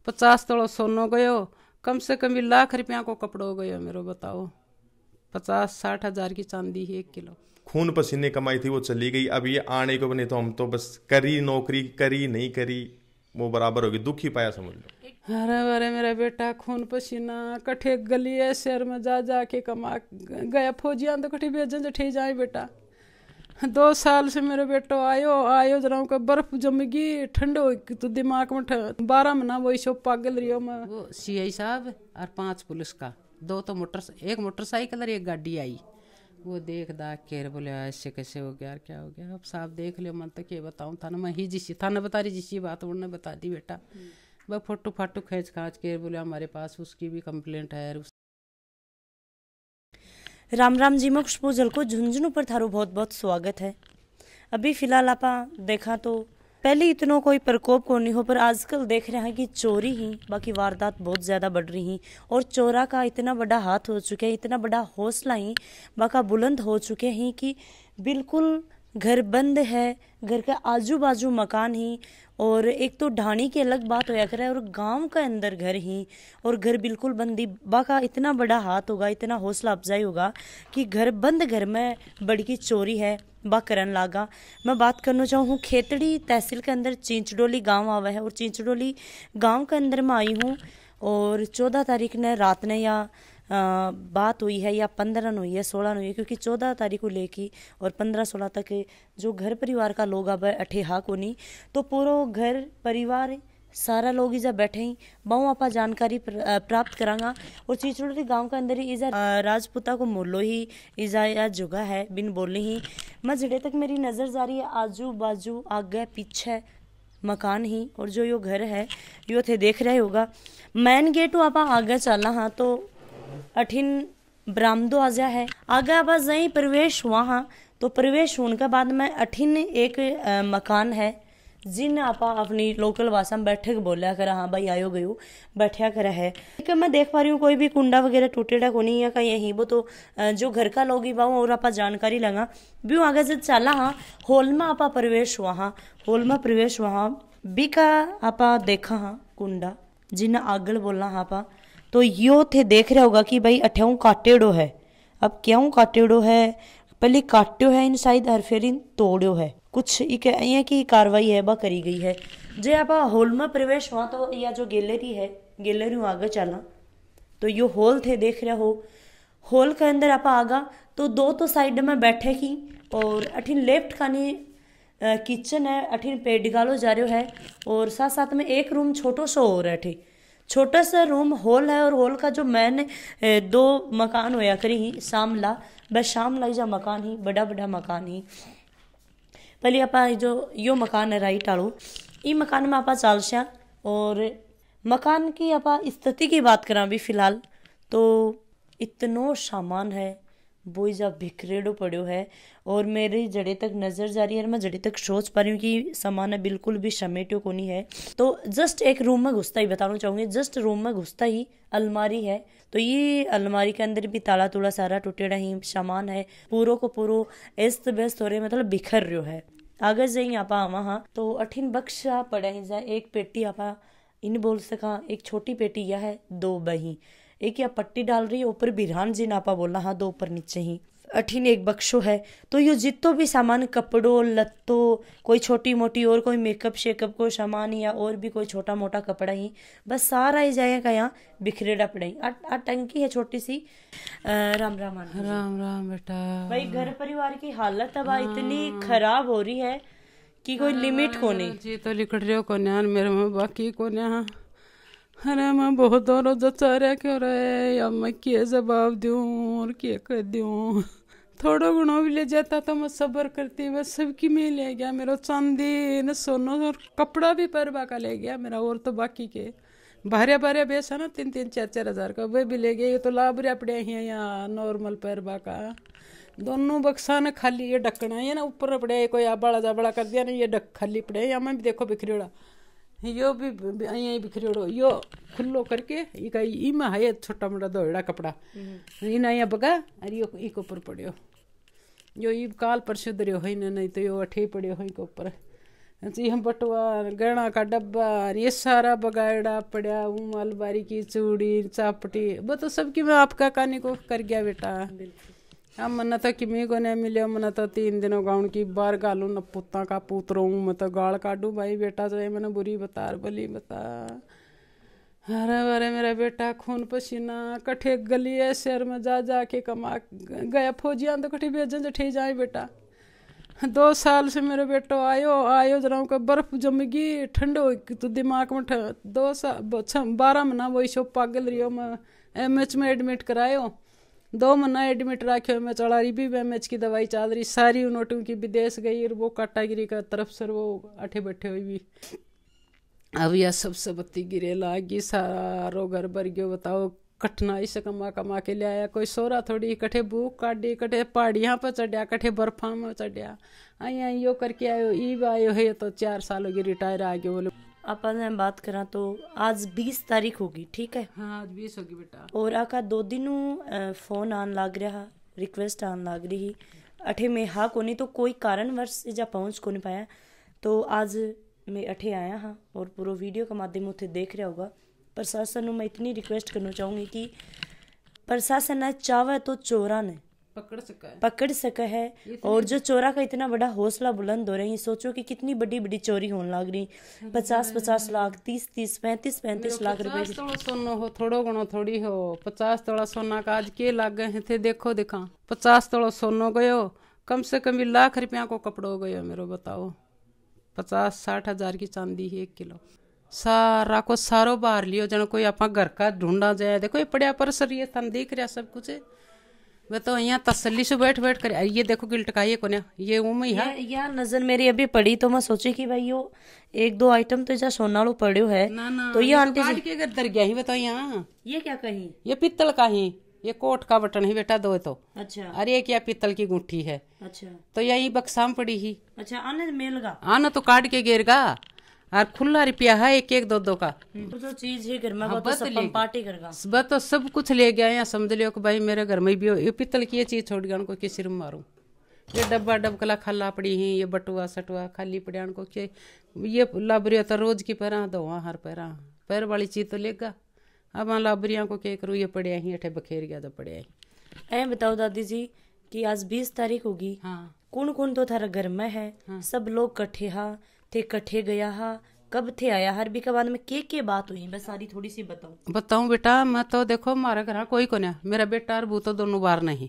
50 तोलो सोनो गयो, कम से कम 1 लाख रुपया को कपड़ो गयो मेरो, बताओ। 50-60 हजार की चांदी ही 1 किलो। खून पसीने कमाई थी वो चली गई, अब ये आने को बने तो हम तो बस करी नौकरी, करी नहीं करी वो बराबर होगी, दुख ही पाया समझ लो। अरे अरे मेरा बेटा खून पसीना कठे गली है शहर में जा जा के कमा गया, फौजियां तो कठे भेजन जठे जाए बेटा। 2 साल से मेरे बेटो आयो जरा का बर्फ जमगी ठंड हो तो दिमाग में 12 महीना वही सब पागल रही हो मैं। वो सीआई साहब और 5 पुलिस का, 2 तो एक मोटरसाइकिल और एक गाड़ी आई। वो देख दाख के बोले ऐसे कैसे हो गया, क्या हो गया। अब साहब देख लियो, मन तो क्या बताऊँ था ना, मैं ही जिसी था ना बता रही जिसी बात उन्होंने बता दी बेटा। वह फोटो फाटो खींच खाँच के बोले हमारे पास उसकी भी कंप्लेंट है। राम राम जी, मैं खुशबू जल को झुंझुनू पर थारो बहुत बहुत स्वागत है। अभी फिलहाल आपा देखा तो पहले इतना कोई प्रकोप को नहीं हो, पर आजकल देख रहे हैं कि चोरी ही बाकी वारदात बहुत ज़्यादा बढ़ रही हैं। और चोरा का इतना बड़ा हाथ हो चुके हैं, इतना बड़ा हौसला ही बाका बुलंद हो चुके हैं कि बिल्कुल घर बंद है, घर के आजू बाजू मकान ही, और एक तो ढाणी की अलग बात होया करे, और गांव का अंदर घर ही और घर बिल्कुल बंदी बाका इतना बड़ा हाथ होगा, इतना हौसला अफजाई होगा कि घर बंद घर में बड़ी चोरी है बा करन लागा। मैं बात करना चाहूँ खेतड़ी तहसील के अंदर चिंचडोली गांव आवा है, और चिंचडोली गांव के अंदर मैं आई हूँ। और 14 तारीख ने रात ने या बात हुई है, या 15 हुई है 16 हुई है, क्योंकि 14 तारीख को लेकी और 15-16 तक जो घर परिवार का लोग अब अठे हा को नहीं, तो पूरा घर परिवार सारा लोग इजा बैठे ही बहु आपा जानकारी प्राप्त करांगा। और चिचड़ोली गांव के अंदर ही इजा राजपूता को मोलो ही इजा या जगह है बिन बोलने ही। मैं जड़े तक मेरी नज़र जा रही है आजू बाजू आगे पीछे मकान ही, और जो यो घर है यो थे देख रहे होगा। मेन गेट आप आगे चलना हाँ तो अठिन बरामदो आजा है, आगे आप जहीं प्रवेश हुआ हाँ, तो प्रवेश होने के बाद में अठिन एक मकान है जिन आप अपनी लोकल भाषा में बैठे के बोलिया करा, हाँ भाई आयो गयो बैठा करा है। मैं देख पा रही हूँ कोई भी कुंडा वगैरह टूटेड़ा को नहीं है कहीं यहीं, वो तो जो घर का लोग ही बाऊ और आप जानकारी लगा भी आगे से चला हाँ। हॉल में आप प्रवेश हुआ हाँ, हॉल में प्रवेश हुआ हाँ बी का आप देखा हाँ कुंडा जिन आगल बोलना हाँ आप, तो यो थे देख रहे होगा कि भाई अठ्याऊ काटेड़ो है। अब क्यों काटेड़ो है, पहले काट्यो है इन शायद हर फेर इन तोड़ो है, कुछ यहाँ की कार्रवाई है बा करी गई है। जे आप हॉल में प्रवेश हुआ तो या जो गैलरी है गैलरी आगे चला तो यो हॉल थे देख रहे हो। हॉल के अंदर आप आगा तो 2 तो साइड में बैठे की, और अठिन लेफ्ट खानी किचन है, अठिन पेट गालो जा रहे है, और साथ साथ में एक रूम छोटो सो हो रहा है, छोटा सा रूम हॉल है। और हॉल का जो मैन 2 मकान होया करी ही शामला, बस शामला जा मकान ही बड़ा बड़ा मकान ही। पहले आप जो यो मकान है राइट आलो, ई मकान में आप चालशा। और मकान की आप स्थिति की बात करा भी फिलहाल तो इतनो सामान है वो जब बिखरेड़ो पड़ो है, और मेरी जड़े तक नज़र जा रही है, मैं जड़े तक सोच पा रही हूँ कि सामान बिल्कुल भी समेटो को नहीं है। तो जस्ट एक रूम में घुसता ही बताना चाहूँगी, जस्ट रूम में घुसता ही अलमारी है, तो ये अलमारी के अंदर भी ताला तुला सारा टूटेड़ा ही सामान है, पूरो को पूरो अस्त व्यस्त हो रहे, मतलब बिखर रहो है। आगे जाइए आप वहाँ तो अठिन बक्सा पड़ा ही जाए, एक पेटी आप इन बोल सका, एक छोटी पेटी यह है, 2 बही, एक या पट्टी डाल रही है ऊपर बिरहान जी नापा बोलना हाँ 2 ऊपर नीचे ही, अठिन एक बक्सो है। तो ये जितो भी सामान कपड़ों लत्तो कोई छोटी मोटी और कोई मेकअप शेकअप को सामान या और भी कोई छोटा मोटा कपड़ा ही बस सारा ही जाएगा यहाँ बिखरेड़ा पड़े। आ टंकी है छोटी सी। राम राम राम राम बेटा। भाई घर परिवार की हालत अब इतनी खराब हो रही है कि कोई लिमिट को नहीं। जी तो लिखट रहे को न्यान मेरे में बाकी को न्या, अरे मैं बहुत दौरों जचा रहा क्यों रहे, या मैं क्या जवाब दूँ और क्या कर दूँ। थोड़ा गुणों भी ले जाता तो मैं सब्र करती, बस सबकी में ले गया मेरा चांदी न सोना और कपड़ा भी परवा का ले गया मेरा, और तो बाकी के भारे भारे बेस है ना 3-3, 4-4 हजार का वह भी ले गया। ये तो लाभरिया पड़े हैं या नॉर्मल परवा का, दोनों बक्सा ने खाली ये ढक्कना है ना ऊपर पड़े, कोई बड़ा जा बड़ा कर दिया ना, ये ढक खाली पड़े या मैं भी देखो बिखरेड़ा, यो भी यही बिखरेड़ो यो खुल्लो करके ई में है छोटा मोटा दौड़ा कपड़ा इन यहाँ बगा अरे यो ई के ऊपर पड़ियो, यो ई काल परसों दरियो है नहीं तो यो अठे पड़ियो है के ऊपर। जी हम बटुआ गहना का डब्बा ये सारा बगाड़ा पड़ा हूँ, अलमारी की चूड़ी चापटी वो तो सबकी मैं आपका कहानी को कर गया बेटा। अब मन तो किमी को नहीं मिले, मन तो 3 दिनों गाउन की बार गालू न पुत्ता का पुत्र हूँ, मैं तो गाल काटू भाई बेटा जो है मैंने बुरी बता भली बता। अरे अरे मेरा बेटा खून पसीना कठे गली है शहर में जा जा के कमा गया, फौजियां तो कठे भेजन जठे जाए बेटा। 2 साल से मेरे बेटो आयो जरा का बर्फ जमगी ठंड हो तो दिमाग में 12 महीना वही सो पागल रही हो। मैं एमएच में एडमिट करायो, 2 महीना एडमिट रखो मैं, चढ़ा रही भी एमएच की दवाई चल रही सारी नोटों की विदेश गई और वो काटागिरी का तरफ से वो अठे बैठे हुई भी। अब यह सब बत्ती गिरे लागी सारो घर भर गयो। बताओ कठिनाई से कमा कमा के ले आया, कोई सोरा थोड़ी कठे भूख काटी कठे पहाड़ियाँ पर चढ़िया कठे बर्फा में चढ़िया आई यो करके आयो। ईब आयो है तो 4 साल हो गए रिटायर आ गए बोले। अपन बात करा तो आज 20 तारीख होगी, ठीक है? हाँ आज 20 होगी बेटा। और आका 2 दिन फोन आन लग रहा, रिक्वेस्ट आन लग रही अठे में हाँ कोनी तो कोई कारणवश से जा पहुँच को नहीं पाया, तो आज मैं अठे आया हाँ और पूरा वीडियो के माध्यम उठे देख रहा होगा। प्रशासन में मैं इतनी रिक्वेस्ट करना चाहूँगी कि प्रशासन ने चाहे तो चोरा ने पकड़ सका है। और जो चोरा का इतना बड़ा हौसला बुलंद हो रही है, सोचो कि कितनी बड़ी बड़ी चोरी होने लग रही। 50-50 लाख 30-30 35-35 लाख रुपए। 50 तोला सोना हो थोड़ो घणो थोड़ी हो, 50 तोला सोना का आज के लाग गए थे देखो दिखा। 50 तोला सोनो गयो, कम से कम लाख रुपया को कपड़ो गयो मेरो। बताओ 50-60 हजार की चांदी है 1 किलो। सारा को सारो बाहर लियो जन कोई अपना घर का ढूंढा जाए। देखो ये पड़िया पर सर ये तन दिख रहा सब कुछ है। वे तो यहाँ तसल्ली से बैठ बैठ कर ये देखो गिल्ट का ये कोने ये उम ही है। या नजर मेरी अभी पड़ी तो मैं सोची कि भाई यो 1-2 आइटम तो जा सोना लो पड़ो है ना, तो ये आंटी जी के घर दर गया ही। बताओ यहाँ ये क्या कही, ये पित्तल का ही, ये कोट का बटन ही बेटा 2 तो। अच्छा। अरे ये क्या पित्तल की गुंठी है। अच्छा तो यही बक्साम पड़ी ही। अच्छा आने मेलगा आना तो काट के गिरगा और खुला रुपया है 1-1 2-2 का। जो चीज है घर में वो तो सब पार्टी करगा। बस तो सब कुछ ले गया यहाँ। समझ लियो कि भाई मेरे घर में भी हो ये पित्तल की ये चीज छोड़ गया उनको किसी रूम मारूं। ये डब्बा डबकला खाला पड़ी ही, ये बटुआ सटुआ खाली पड़िया उनको के ये लाबरिया तो रोज की पैरा दवा हर पैर वाली चीज तो लेगा। अब लाबरिया को क्या करूँ, ये पड़िया ही अठे बखेर गया तो पड़िया ही। ऐ बताओ दादी जी कि आज 20 तारीख होगी। हाँ कौन कौन तो थारा घर में है। हाँ। सब लोग कट्ठे हा थे, कट्ठे गया हा, कब थे आया हर भी के बाद में के बात हुई बस सारी थोड़ी सी बताऊं बेटा। मैं तो देखो हमारे घर कोई को नहीं, मेरा बेटा और बूतो दोनों बार नहीं।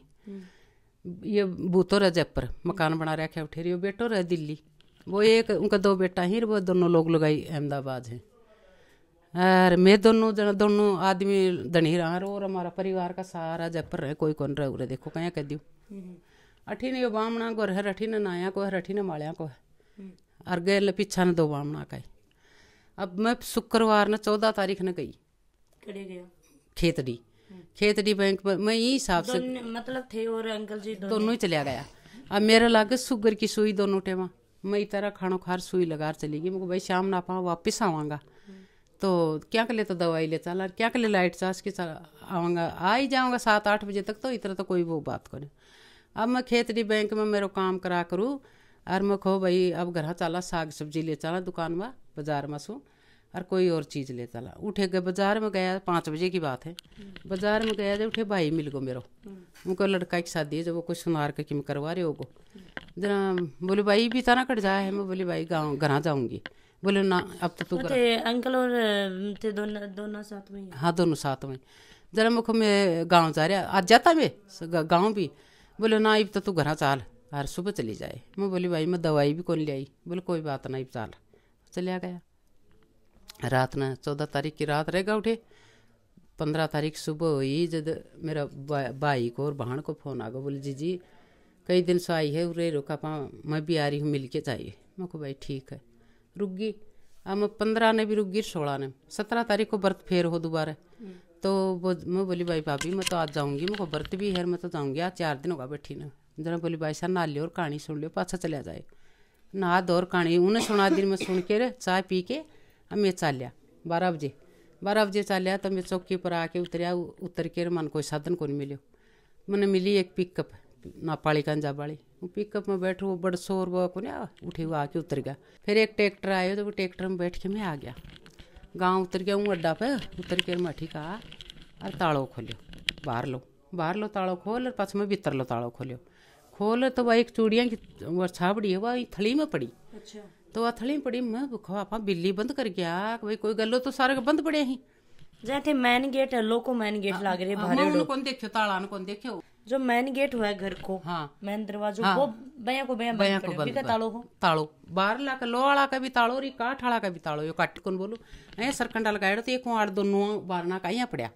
ये बूतो रह जयपुर मकान बना रखे उठे रही, बेटो रह दिल्ली। वो एक उनका 2 बेटा ही, वो दोनों लोग लगाई अहमदाबाद है। और मैं दोनों आदमी धनी रहा और हमारा परिवार का सारा जयपुर रहे, कोई कौन रहे उरे। देखो कहीं कह दू अठी ने बामणा को है, अठी ने नाया को है, अठी ने मालिया को है और गए पीछा ने 2 बामणा का। अब मैं शुक्रवार ने 14 तारीख ने गई खेतड़ी बैंक में। मैं यही हिसाब से मतलब थे और अंकल जी दोनों ही चलिया गया। अब मेरे लागे शुगर की सुई दोनों टेमा, मैं इस तरह खानो खार सुई लगा चली गई। मुझे भाई शाम ना पा वापिस आवांगा तो क्या कर ले, तो दवाई ले चला क्या कर ले, लाइट चार्ज के आवांगा आ ही जाऊंगा 7-8 बजे तक। तो इतना तो कोई वो बात को नहीं। अब मैं खेतड़ी बैंक में मेरो काम करा करूँ और मैं कहो भाई अब घर चला साग सब्जी ले चला दुकान में बाजार में सू और कोई और चीज़ ले चला। उठे गए बाजार में गया, 5 बजे की बात है। बाजार में गया जब उठे भाई मिल गो मेरो, उनको लड़का की शादी है जब वो कुछ सुनार के किम करवा रहे हो गो जरा। बोले भाई भी ताना कट जाए है। मैं बोली भाई गाँव घर जाऊँगी। बोले ना अब तो तू अंकल और थे दोनों साथ में। हाँ दोनों साथ में। जरा मुझको मैं गाँव जा रहा आज जाता मैं गाँव भी। बोले ना अब तो तू घर चाल और सुबह चली जाए। मैं बोली भाई मैं दवाई भी कौन ले आई। बोले कोई बात नहीं चाल। चलिया गया। रात ना 14 तारीख की रात रहेगा उठे। 15 तारीख सुबह हुई जब मेरा भाई को और बहन को फोन आ गया। बोले जी कई दिन से आई है उरे रुका पा, मैं भी आ रही हूँ मिल के चाहिए। मैं को भाई ठीक है रुक गई। अब मैं 15 ने भी रुक गई, 16 ने 17 तारीख को व्रत फेर हो दोबारा। तो वो मैं बोली भाई भाभी मैं तो आज जाऊँगी, मेरे को व्रत भी है मैं तो जाऊँगी आज 4 दिन होगा बैठी ना। जरा बोली भाई साहब ना लियो और कहानी सुन लियो पाछा चलिया जाए। ना दौर कहानी उन्हें सुना दिन में सुन के चाय पी के अब मैं चालिया 12 बजे चालिया। तो मैं चौकी पर आके उतरिया। उतर के मन कोई साधन को नहीं मिलो। मैंने मिली एक पिकअप ना पाली कंजा वाली वो पिकअप में बैठो, वो बड़ शोर वो को ना उठे हुआ आके उतर गया। फिर एक ट्रैक्टर आयो तो वो ट्रैक्टर में बैठ के मैं आ गया, गाँव उतर गया हूँ अड्डा पे। उतर के मैं ठीक आ और ताड़ो खोलियो, बाहर लो ताड़ो खोल, और पास में भीतर लो ताड़ो खोल तो वह एक चूड़िया की वो छाबड़ी है वह थली में पड़ी। अच्छा। तो वह थली में पड़ी, मैं भूखा आपा बिल्ली बंद कर गया भाई, कोई गलो तो सारे बंद पड़े ही। जैसे मेन गेट है, लो को मेन गेट लाग रही भारे कौन देखियो, ताला कौन देखियो, जो मेन गेट हुआ है घर को, हाँ मेन दरवाजा वो बया को बंद तालो हो, तालो बाहर ला के लो वाला का भी तालो री काठ वाला का भी तालो, यो काट कौन बोलू ऐ सरकंडा लगाया तो एक आठ दोनों बारना का यहाँ पड़ा।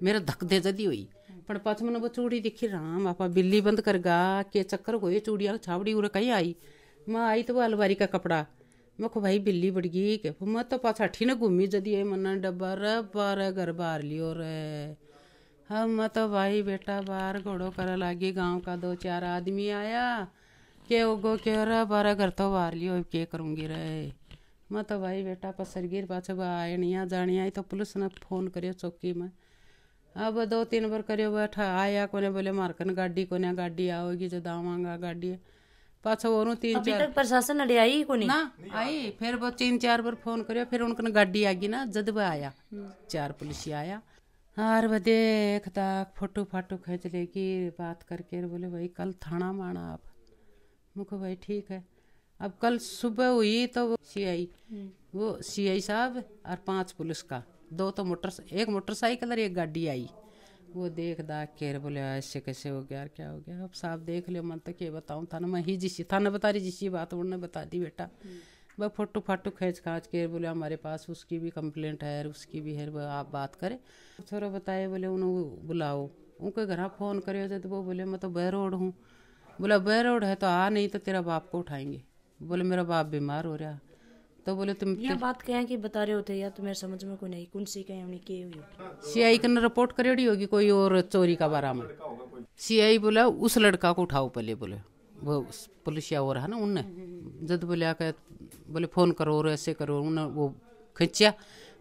मेरा धक दे जदी हुई, पर पाछ मैंने वो चूड़ी दिखी, राम आपा बिल्ली बंद कर गा के चक्कर को ये चूड़िया छावड़ी उरे कहीं आई। मैं आई तो वो अलमारी का कपड़ा, मैं को भाई बिल्ली बढ़ गई के, मैं तो पाछा ठी न घूमी जदी है मना डब्बा रे बार घर बाहर लियो रे। हम तो भाई बेटा बाहर घोड़ो कर लागी, गांव का 2-4 आदमी आया के ओगो के रे बारह घर तो बाहर लियो, के करूंगी रे। मैं तो भाई बेटा पसर गिर पाछे आयनिया जानी आई तो पुलिस ने फोन करियो चौकी में। अब 2-3 बार करियो बैठा आया कोने, बोले मारकन गाड़ी कोने, गाड़ी आओगी जो दावांगा गाड़ी पाछा और 3-4 तक प्रशासन अड़े आई को नहीं ना आई। फिर वो 3-4 बार फोन करियो, फिर उनका गाड़ी आ गई ना, जद वो आया 4 पुलिस आया। हार वो देख दाख फोटो फाटो खींच लेगी बात करके, बोले भाई कल थाना माना आप। मुझको भाई ठीक है। अब कल सुबह हुई तो वो सीआई साहब और 5 पुलिस का, 2 तो एक मोटरसाइकिल और एक गाड़ी आई। वो देख दाख के बोले ऐसे कैसे हो गया, क्या हो गया। अब साहब देख लियो, मन तक ये बताऊँ थाना मैं ही जिसी थाना बता रही जिसी बात उन्होंने बता दी बेटा। वह फोटो फाटो खींच खाँच के बोले हमारे पास उसकी भी कंप्लेंट है, उसकी भी है, वह आप बात करें। छोरा बताए, बोले उन्होंने बुलाओ, उनके घर फ़ोन करे तो वो बोले मैं तो बहरोड हूँ। बोला बहरोड है तो आ, नहीं तो तेरा बाप को उठाएंगे। बोले मेरा बाप बीमार हो रहा। तो बोले तुम यह बात कहें कि बता रहे होते या तो मेरे समझ में कोई नहीं, कौन सी कहें हमने के हुई सीआई ने रिपोर्ट करेड़ी होगी कोई और चोरी का बारा में। सीआई बोला उस लड़का को उठाओ पहले, बोले वो पुलिसिया हो रहा ना उनने जब बोले आके बोले फ़ोन करो और ऐसे करो, उन्हें वो खींचा।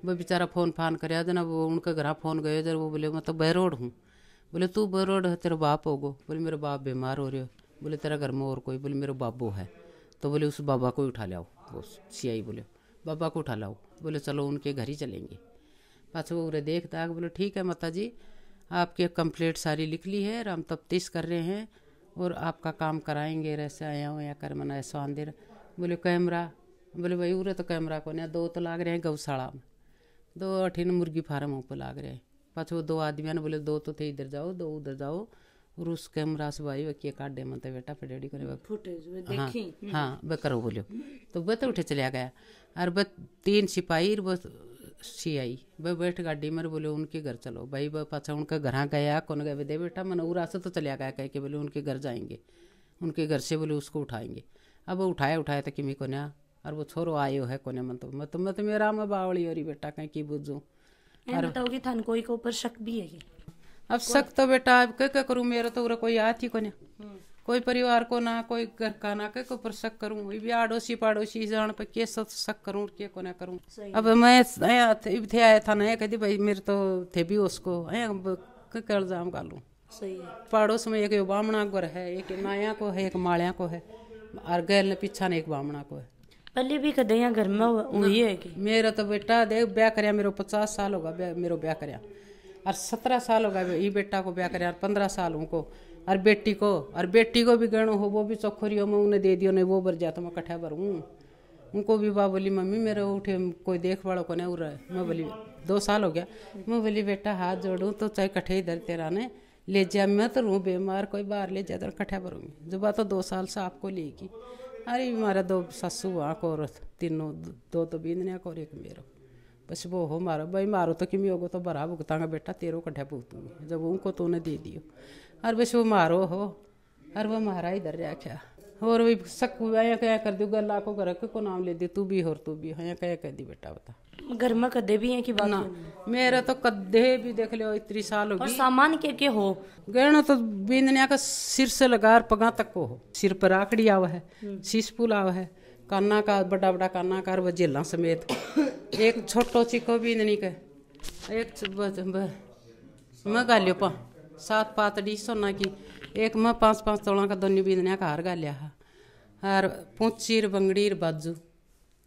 वो बेचारा फ़ोन फान कर जना, वो उनके घर फ़ोन गए जब वो बोले मैं तो बहरोड हूँ। बोले तू बहरोड है, तेरा बाप होगो। बोले मेरा बाप बीमार हो रहे हो। बोले तेरा घर में और कोई? बोले मेरा बाबू है। तो बोले उस बाबा को उठा लाओ। वो सीआई बोले बाबा को उठा लाओ। बोले चलो उनके घर ही चलेंगे। पाछो वो उरे देख दाख बोले ठीक है माता जी, आपकी कंप्लेंट सारी लिख ली है, हम तफ्तीश कर रहे हैं और आपका काम कराएंगे। ऐसे आया हूँ या कर मना ऐसा आंदे। बोले कैमरा, बोले भाई उरे तो कैमरा को नहीं, 2 तो लाग रहे हैं गौशाला में, 2 अठीन मुर्गी फार्म ऊपर लाग रहे हैं। पाछो 2 आदमी ने बोले 2 तो थे इधर जाओ, 2 उधर जाओ। और उस कैमरा से भाई वह किए काट दे मत बेटा फिर रेडी करे फुटेज। हाँ वह करो बोलो। तो वह तो उठे चलिया गया। और वह 3 सिपाही वो सीआई वह बैठ गाड़ी में बोले उनके घर चलो। भाई वह पाछा उनका घर गया कौन गए दे बेटा मन उरा से तो चलिया गया कह के बोले उनके घर जाएंगे, उनके घर से बोले उसको उठाएंगे। अब वो उठाया तो किमी को ना, और वो छोरो आयो है कोने मन तो मैं तो मेरा में बावली हो रही बेटा कहीं की बुझू। बताओगी थान कोई के ऊपर शक भी है? अब शक तो बेटा अब क्या करूँ, मेरा तो उरा कोई आती को ना, कोई परिवार को ना, कोई घर का ना, के ऊपर शक करूँ? भी आड़ोसी पाड़ोसी जान पर के शक करूँ के को ना करूँ। अब मैं थे आया था ना कहती भाई मेरे तो थे भी उसको क्या इल्जाम डालूँ। सही है। पड़ोस में एक बामणा घर है, एक नाया को है, एक माड़िया को है, और गैल ने पीछा ने एक बामणा को है। पहले भी कदे यहाँ घर में हुई है कि मेरा तो बेटा देख ब्याह करया मेरे 50 साल होगा मेरे ब्याह करया, और 17 साल होगा ये बेटा को ब्याह करया, 15 साल उनको, और बेटी को भी गणो हो, वो भी चौखोरियों में उन्हें दे दियो नहीं, वो भर जाता मैं कट्ठा भरूँ। उनको भी बा बोली मम्मी मेरे उठे कोई देख वालों को नहीं उड़ रहा है। मैं बोली 2 साल हो गया। मैं बोली बेटा हाथ जोड़ूँ तो चाहे कट्ठे इधर तेरा ने ले जा, मैं तो रू बीमार कोई बाहर ले जा तो कट्ठा भरूँगी। जब तो 2 साल से आपको लेगी। अरे हमारा 2 ससु वहाँ को और 2 तो बींदने को और एक मेरो, बस वो हो मारो भाई मारो तो किमी होगो तो बरा भुगतांगा बेटा, तेरो कट्ठा भुगतूंगी जब उनको तो उन्हें दे दियो। और बस वो मारो हो, और वो मारा इधर रखा। और वही सकू आया क्या कर दी गला को घर को नाम ले दी, तू भी और तू भी हाँ क्या कह दी बेटा बता। घर में कदे भी है कि बात ना मेरा तो कदे भी देख लो इतनी साल होगी। और सामान के हो गहना तो बींदनिया का सिर से लगा पगा तक को हो, सिर पर आकड़ी आवा है, शीशपुल आवा है, काना का बड़ा बड़ा काना का वो जेला समेत, एक छोटो चिको बींदनी के एक मैं गालियो पा 7 पातड़ी सोना की, एक में 5-5 तोला का दोनी बीदने का हार गालिया है, और पूंची बंगड़ी बाजू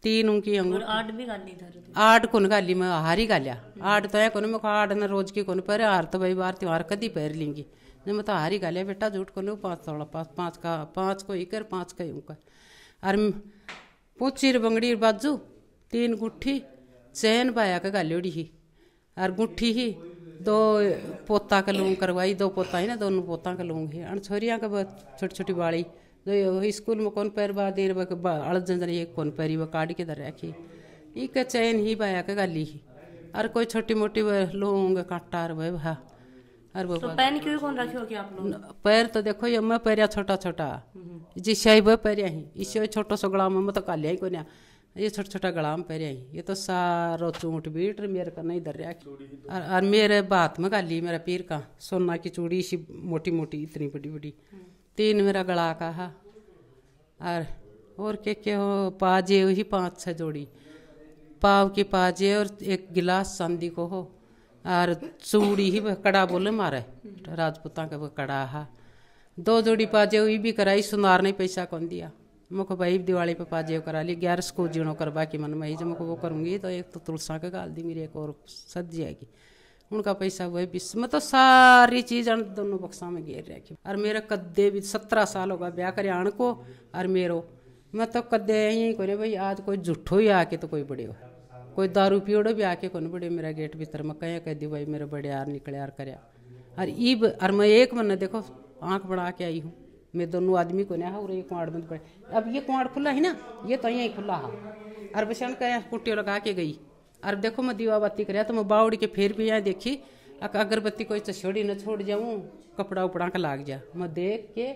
3 उनकी अंगूर 8 भी गाली था 8 कौन गाली में हारी गालिया 8 तो है कौन में 8 न रोज की कौन पर हार तो भाई बार त्योहार कदी पैर लेंगी मैं तो हारी गालिया बेटा झूठ को 5 तोला 5 को इकर 5 का यूं का, और पूंची बंगड़ी बाजू 3 गुट्ठी चैन पाया का गालियोड़ी ही, और गुट्ठी ही 2 पोता का लूंग करवाई, 2 पोता ही ना दोनों पोता का लूंग ही, और छोरिया का छोटी छोटी बाड़ी जो स्कूल में कौन पैर बा देर अड़ जन एक कौन पैरी वो काट के दर रखी एक चैन ही बाया का गाली ही, और कोई छोटी मोटी लूंग काटा और भा और वो तो पैन क्यों कौन रखे हो क्या आप लोग? पैर तो देखो ये मैं पैरिया छोटा छोटा जी शाही वो पैरिया ही इसे छोटा सा गला में तो कालिया ही को ये छोटा छोटा गलाम पैरिया ही, ये तो सारो चूंट बीट मेरे का नहीं दर रहा, और मेरे बात में गाली मेरा पीर का सोना की चूड़ी सी मोटी मोटी इतनी बड़ी बड़ी 3 मेरा गला का है, और क्या हो पाजे ही 5-6 जोड़ी पाव की पाजे, और एक गिलास चांदी को हो, और चूड़ी ही कड़ा बोले मारे राजपूता का वो कड़ा है, 2 जोड़ी पाजे हुई भी कराई, सुनार ने पैसा कौन दिया मुझको भाई दिवाली पे पाजे करा ली 11 को जीणो करवा की मन में जब वो करूँगी तो एक तो तुलसा का गाल दी मेरी एक और सज जाएगी, उनका पैसा वही 20 में तो सारी चीज़ दोनों बक्सा में घेर रखी, और मेरा कद्दे भी 17 साल होगा ब्याह करे आण को, और मेरो मैं तो कद्दे यहीं को भाई आज कोई झूठो ही आके तो कोई बड़े हो, कोई दारू पियोड़ो भी आके कौन बड़े मेरा गेट भीतर में कह दी भाई मेरे बड़े यार निकले यार करया, और मैं एक महीने देखो आँख बढ़ा के आई हूँ, मैं दोनों आदमी को नहीं और ये कुआड़ बंद पड़े, अब ये कुआड़ खुला है ना ये तो यहीं खुला है, और बसन का कुट्टी लगा के गई, और देखो मैं दीवा बत्ती कराया तो मैं बावड़ी के फिर भी यहाँ देखी अगरबत्ती कोई छोड़ी न छोड़ जाऊँ कपड़ा उपड़ा का लाग जा, मैं देख के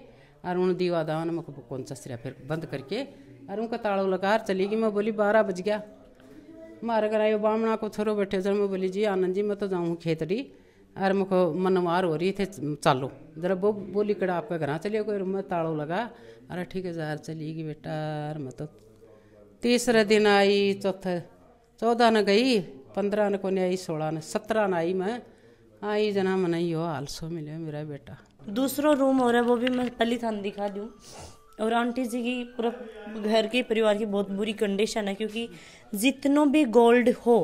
और उन दीवा दावा मैं कौन सा फिर बंद करके और उनका ताड़ो लगा चली गई, मैं बोली 12 बज गया, मारे घर आयो बामणा को छोरो बैठे सर, मैं बोली जी आनंद जी मैं तो जाऊँ खेतड़ी, और मुझको मनमार हो रही थे चलो जरा वो बोली कड़ा आपका घर चलिए कोई में ताड़ो लगा, अरे ठीक है जार चली गई बेटा, और मैं तो 3रे दिन आई, 14 न गई, 15 न को नहीं आई, 16 न 17 न आई, मैं आई जना मन ही हो हाल सो मिले मेरा बेटा। दूसरा रूम हो रहा है वो भी मैं पहली थान दिखा दूँ, और आंटी जी की पूरा घर के परिवार की बहुत बुरी कंडीशन है, क्योंकि जितनों भी गोल्ड हो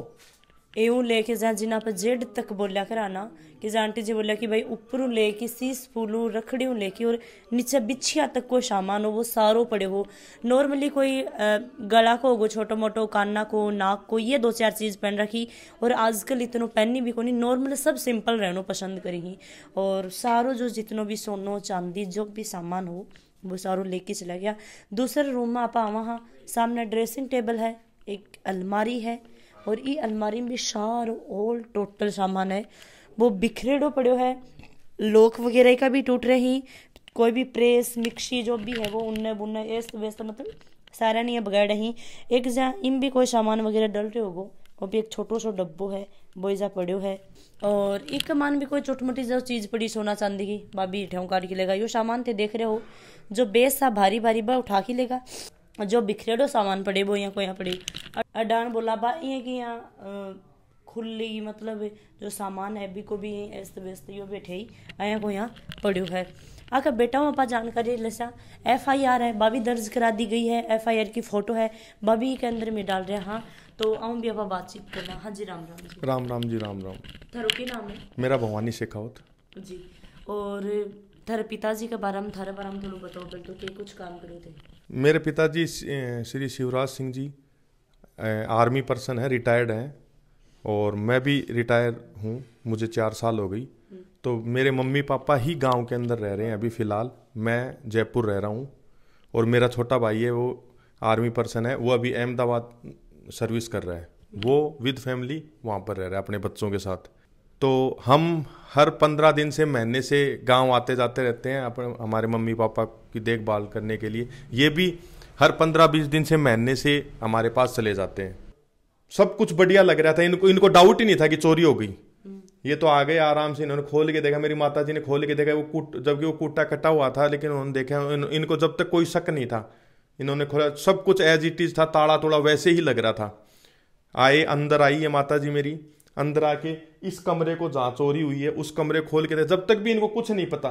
एवं लेके जहाँ जिना पर जेड तक बोलिया कराना कि जहाँ आंटी जी बोलिया कि भाई ऊपरों लेके सीस फूलू रखड़ियों लेके और नीचे बिछिया तक कोई सामान हो वो सारो पड़े हो, नॉर्मली कोई गला को होगो छोटो मोटो, काना को, नाक को, ये 2-4 चीज़ पहन रखी, और आजकल इतनों पहननी भी कोनी, नॉर्मल सब सिंपल रहना पसंद करेगी, और सारो जो जितनों भी सोनो चांदी जो भी सामान हो वो सारो लेके चला गया। दूसरे रूम में आप वहाँ सामने ड्रेसिंग टेबल है, एक अलमारी है, और ये अलमारी में भी सारो ऑल टोटल सामान है वो बिखरेडो पड़ो है, लोक वगैरह का भी टूट रही, कोई भी प्रेस मिक्सी जो भी है वो उन्ने बुन्ने ऐसे वैसे मतलब सारा नहीं है बगैर रही। एक जहाँ इन भी कोई सामान वगैरह डल रहे होगो, वो भी एक छोटो सो डब्बो है वो ऐसा पड़ो है, और एक मान भी कोई छोटी मोटी जो चीज़ पड़ी सोना चांदी की भाभी ठेऊ काट के लेगा, यो सामान थे देख रहे हो जो बेस सा भारी भारी बा उठा के लेगा, जो बिखरेडो सामान पड़े वो यहाँ को यहाँ पड़े अडान बोला बा ये कि यहाँ खुली मतलब जो सामान है भी को भी ऐसे वैसे यो बैठे ही यहाँ को यहाँ पड़ो है। आकर बेटा वहाँ पर जानकारी लेसा FIR है भाभी दर्ज करा दी गई है, FIR की फोटो है भाभी के अंदर में डाल रहे हैं। हाँ तो आऊँ भी आप बातचीत करना। हाँ जी राम राम जी। राम राम जी राम राम। थारो की नाम है? मेरा भवानी शेखावत जी। और थारे पिताजी के बारे में थारे बारे में थोड़ा बताओ बेटो के कुछ काम करे थे? मेरे पिताजी श्री शिवराज सिंह जी आर्मी पर्सन है, रिटायर्ड हैं, और मैं भी रिटायर हूँ, मुझे 4 साल हो गई। तो मेरे मम्मी पापा ही गांव के अंदर रह रहे हैं अभी फ़िलहाल, मैं जयपुर रह रहा हूँ, और मेरा छोटा भाई है वो आर्मी पर्सन है, वो अभी अहमदाबाद सर्विस कर रहा है, वो विद फैमिली वहाँ पर रह रहा है अपने बच्चों के साथ। तो हम हर 15 दिन से महीने से गांव आते जाते रहते हैं अपने हमारे मम्मी पापा की देखभाल करने के लिए, ये भी हर 15-20 दिन से महीने से हमारे पास चले जाते हैं। सब कुछ बढ़िया लग रहा था, इनको डाउट ही नहीं था कि चोरी हो गई। ये तो आ गए आराम से, इन्होंने खोल के देखा, मेरी माता जी ने खोल के देखा, जबकि वो कूटा कटा हुआ था, लेकिन उन्होंने देखा, इनको जब तक कोई शक नहीं था, इन्होंने खोला, सब कुछ एज इट इज था, ताड़ा तोड़ा वैसे ही लग रहा था। आए अंदर आई है माता जी मेरी, अंदर आके इस कमरे को जहाँ चोरी हुई है उस कमरे खोल के थे, जब तक भी इनको कुछ नहीं पता।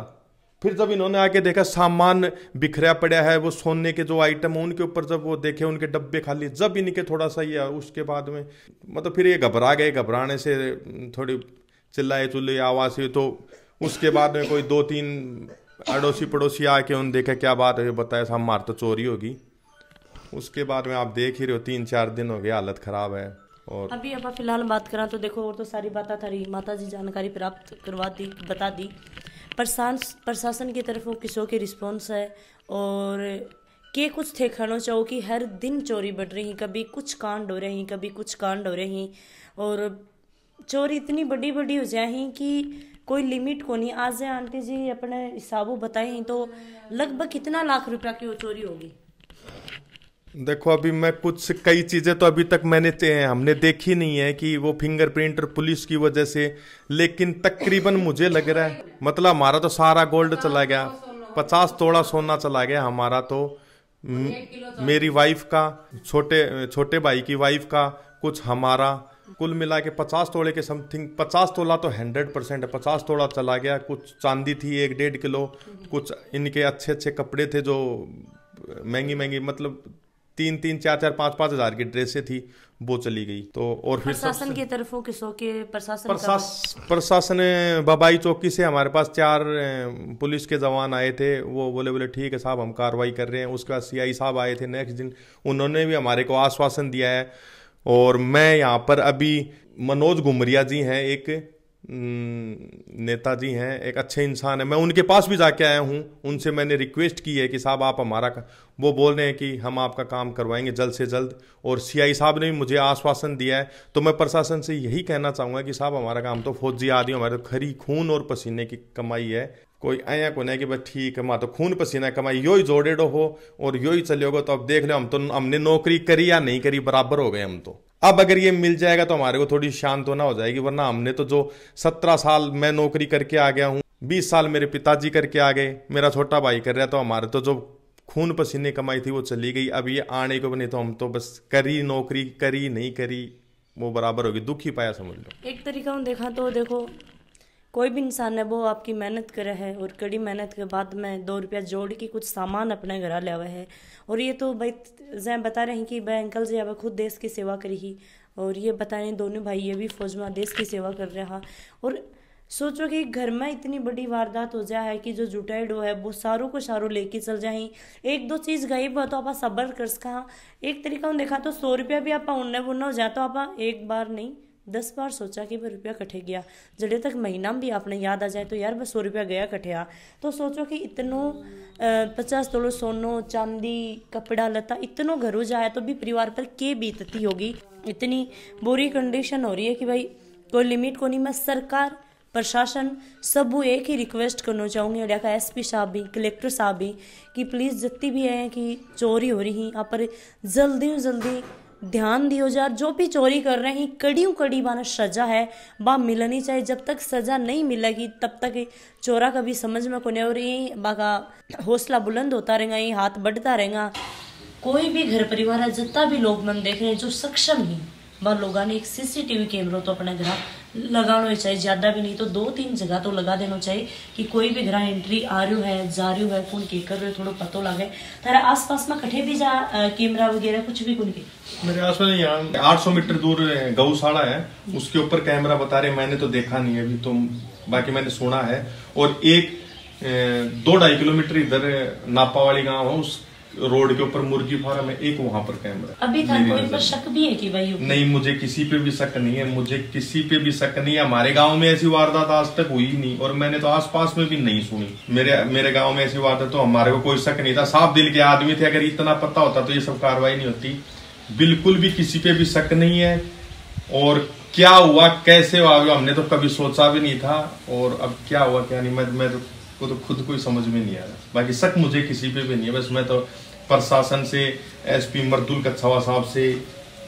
फिर जब इन्होंने आके देखा सामान बिखरा पड़ा है, वो सोने के जो आइटम है उनके ऊपर जब वो देखे उनके डब्बे खाली, जब इनके थोड़ा सा ये उसके बाद में मतलब फिर ये घबरा गए। घबराने से थोड़ी चिल्लाए चुल्ले आवाज़ हुई, तो उसके बाद में कोई 2-3 अड़ोसी पड़ोसी आके उन्होंने देखा क्या बात है, बताया हम मार तो चोरी होगी। उसके बाद में आप देख ही रहे हो 3-4 दिन हो गए, हालत ख़राब है। और अभी आप फिलहाल बात करें तो देखो, और तो सारी बातें थारी माता जी जानकारी प्राप्त करवा दी, बता दी। प्रशासन की तरफ वो किसों के रिस्पॉन्स है और के कुछ थे खानो चाहो कि हर दिन चोरी बढ़ रही, कभी कुछ कांड हो रही, कभी कुछ कांड हो रही, और चोरी इतनी बड़ी बड़ी हो जाए कि कोई लिमिट को नहीं। आज आंटी जी अपने हिसाबों बताए तो लगभग कितना लाख रुपया की वो चोरी होगी? देखो अभी मैं कुछ कई चीज़ें तो अभी तक हमने देखी नहीं है कि वो फिंगरप्रिंट और पुलिस की वजह से, लेकिन तकरीबन मुझे लग रहा है मतलब हमारा तो सारा गोल्ड चला गया, 50 तोला सोना चला गया हमारा। तो मेरी वाइफ का, छोटे भाई की वाइफ का, कुछ हमारा, कुल मिला के 50 तोले के समथिंग। 50 तोला तो 100% है, 50 तोला चला गया। कुछ चांदी थी 1-1.5 किलो, कुछ इनके अच्छे अच्छे कपड़े थे जो महंगी महंगी मतलब 3-3, 4-4, 5-5 हज़ार की ड्रेसें थी, वो चली गई। तो और फिर प्रशासन की तरफ किसों के प्रशासन बबाई चौकी से हमारे पास 4 पुलिस के जवान आए थे। वो बोले ठीक है साहब हम कार्रवाई कर रहे हैं। उसके बाद CI साहब आए थे नेक्स्ट दिन, उन्होंने भी हमारे को आश्वासन दिया है। और मैं यहाँ पर अभी मनोज घुमरिया जी हैं, एक नेताजी हैं, एक अच्छे इंसान है, मैं उनके पास भी जाके आया हूँ। उनसे मैंने रिक्वेस्ट की है कि साहब आप हमारा, वो बोल रहे हैं कि हम आपका काम करवाएंगे जल्द से जल्द। और CI साहब ने भी मुझे आश्वासन दिया है। तो मैं प्रशासन से यही कहना चाहूँगा कि साहब हमारा काम तो फौजी आदमी, हमारे तो खरी खून और पसीने की कमाई है। कोई आया को नहीं कि बस ठीक है माँ तो खून पसीना कमाई यो ही जोड़ेडो हो और यो ही चले होगा। तो अब देख लो, हम तो हमने नौकरी करी या नहीं करी बराबर हो गए हम तो। अब अगर ये मिल जाएगा तो हमारे को थोड़ी शांत ना हो जाएगी, वरना हमने तो जो 17 साल मैं नौकरी करके आ गया हूँ, 20 साल मेरे पिताजी करके आ गए, मेरा छोटा भाई कर रहा, तो हमारे तो जो खून पसीने कमाई थी वो चली गई। अब ये आने को भी नहीं, तो हम तो बस करी नौकरी, करी नहीं करी वो बराबर होगी, दुख ही पाया समझ लो। एक तरीका देखा तो देखो, कोई भी इंसान है वो आपकी मेहनत करे है और कड़ी मेहनत के बाद में 2 रुपया जोड़ के कुछ सामान अपने घर ले आवे है। और ये तो भाई जैसे बता रहे हैं कि भाई अंकल जी अब खुद देश की सेवा करी ही, और ये बता रहे हैं दोनों भाई ये भी फौज में देश की सेवा कर रहा। और सोचो कि घर में इतनी बड़ी वारदात हो जाए है कि जो जुटाइड हो है वो सारों को सारों लेके चल जाए। 1-2 चीज़ गायब हो तो आप सबर कर सका। एक तरीका देखा तो 100 रुपया भी आप उन्ने बुनना हो जाए तो आप एक बार नहीं 10 बार सोचा कि वह रुपया कटे गया। जड़े तक महीना भी आपने याद आ जाए तो यार बस 100 रुपया गया कटिया। तो सोचो कि इतनो 50 तोलो सोनो चांदी कपड़ा लता इतनो घर हो जाए तो भी परिवार पर के बीतती होगी। इतनी बुरी कंडीशन हो रही है कि भाई कोई लिमिट को नहीं। मैं सरकार प्रशासन सब एक ही रिक्वेस्ट करना चाहूँगी, इंडिया का SP साहब भी, कलेक्टर साहब भी, कि प्लीज़ जितनी भी है कि चोरी हो रही आप पर जल्दी ध्यान दियो जा। जो भी चोरी कर रहे हैं कड़ी बाना सजा है बा मिलनी चाहिए। जब तक सजा नहीं मिलेगी तब तक चोरा कभी समझ में को नहीं। और ये बाका हौसला बुलंद होता रहेगा, ये हाथ बढ़ता रहेगा। कोई भी घर परिवार है जितना भी लोग मन देख रहे हैं जो सक्षम ही बा लोगों ने एक CCTV कैमरा तो अपने घर लगाना चाहिए, ज्यादा भी नहीं तो 2-3 जगह तो लगा देना चाहिए कि कोई भी घर एंट्री आ रही है जा रही है कौन के कर रहे थोड़ा पतो लगे। तारा आसपास में कठे भी जा कैमरा वगैरह कुछ भी कौन के मेरे आसपास यहाँ 800 मीटर दूर गौशाला है, उसके ऊपर कैमरा बता रहे। मैंने तो देखा नहीं अभी, तो बाकी मैंने सुना है। और एक 2-2.5 किलोमीटर इधर नापा वाली गाँव है, उस रोड के ऊपर मुर्गी फार्म है, एक वहां पर कैमरा। अभी तक कोई पर शक भी है कि भाई नहीं, मुझे किसी पे भी शक नहीं है, मुझे किसी पे भी शक नहीं है। हमारे गांव में ऐसी वारदात आज तक हुई नहीं और मैंने तो आसपास में भी नहीं सुनी। मेरे गांव में ऐसी वारदात तो हमारे को कोई शक नहीं था। साफ दिल के आदमी थे, अगर इतना पता होता तो ये सब कार्रवाई नहीं होती। बिल्कुल भी किसी पे भी शक नहीं है। और क्या हुआ कैसे हुआ हमने तो कभी सोचा भी नहीं था, और अब क्या हुआ क्या नहीं मैं तो खुद को ही समझ में नहीं आ रहा। बाकी शक मुझे किसी पे भी नहीं है। बस मैं तो प्रशासन से, SP मर्दुल कच्छावा साहब से,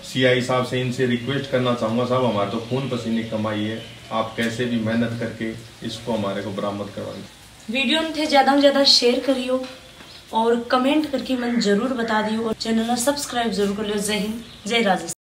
CI साहब से, इनसे रिक्वेस्ट करना चाहूँगा, साहब हमारे तो खून पसीने कमाई है, आप कैसे भी मेहनत करके इसको हमारे को बरामद करवाइए। वीडियो थे ज़्यादा से ज़्यादा शेयर करियो और कमेंट करके मन जरूर बता दियो और चैनल सब्सक्राइब जरूर कर लियो। जय हिंद, जय राजस्थान।